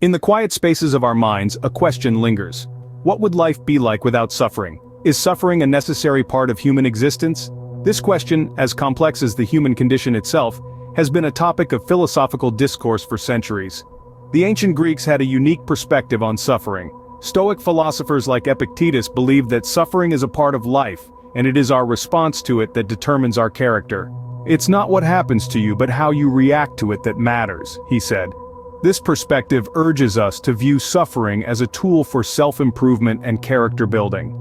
In the quiet spaces of our minds, a question lingers. What would life be like without suffering? Is suffering a necessary part of human existence? This question, as complex as the human condition itself, has been a topic of philosophical discourse for centuries. The ancient Greeks had a unique perspective on suffering. Stoic philosophers like Epictetus believed that suffering is a part of life, and it is our response to it that determines our character. It's not what happens to you but how you react to it that matters, he said. This perspective urges us to view suffering as a tool for self-improvement and character building.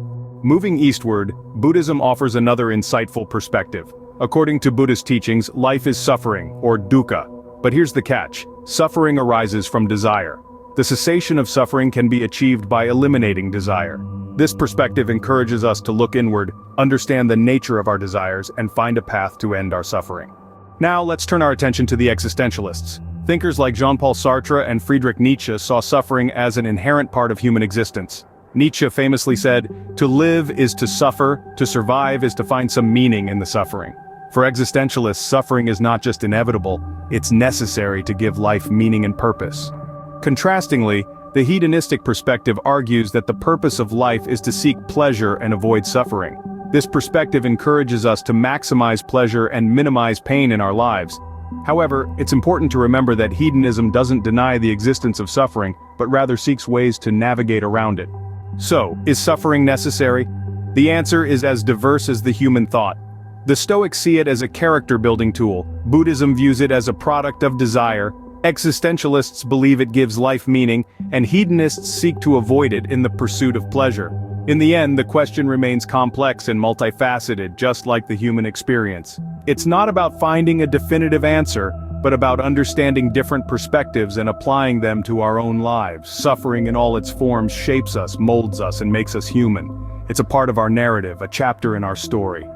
Moving eastward, Buddhism offers another insightful perspective. According to Buddhist teachings, life is suffering, or dukkha. But here's the catch: suffering arises from desire. The cessation of suffering can be achieved by eliminating desire. This perspective encourages us to look inward, understand the nature of our desires, and find a path to end our suffering. Now let's turn our attention to the existentialists. Thinkers like Jean-Paul Sartre and Friedrich Nietzsche saw suffering as an inherent part of human existence. Nietzsche famously said, "To live is to suffer, to survive is to find some meaning in the suffering." For existentialists, suffering is not just inevitable, it's necessary to give life meaning and purpose. Contrastingly, the hedonistic perspective argues that the purpose of life is to seek pleasure and avoid suffering. This perspective encourages us to maximize pleasure and minimize pain in our lives. However, it's important to remember that hedonism doesn't deny the existence of suffering, but rather seeks ways to navigate around it. So, is suffering necessary? The answer is as diverse as the human thought. The Stoics see it as a character-building tool, Buddhism views it as a product of desire, existentialists believe it gives life meaning, and hedonists seek to avoid it in the pursuit of pleasure. In the end, the question remains complex and multifaceted, just like the human experience. It's not about finding a definitive answer, but about understanding different perspectives and applying them to our own lives. Suffering in all its forms shapes us, molds us, and makes us human. It's a part of our narrative, a chapter in our story.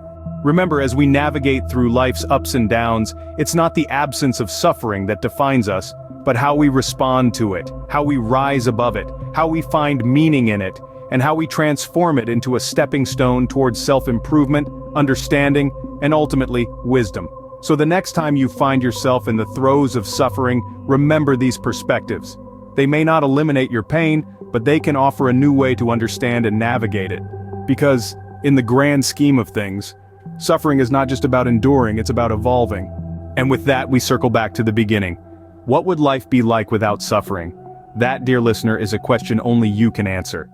Remember, as we navigate through life's ups and downs, it's not the absence of suffering that defines us, but how we respond to it, how we rise above it, how we find meaning in it, and how we transform it into a stepping stone towards self-improvement, understanding, and ultimately, wisdom. So the next time you find yourself in the throes of suffering, remember these perspectives. They may not eliminate your pain, but they can offer a new way to understand and navigate it. Because, in the grand scheme of things, suffering is not just about enduring, it's about evolving. And with that, we circle back to the beginning. What would life be like without suffering? That, dear listener, is a question only you can answer.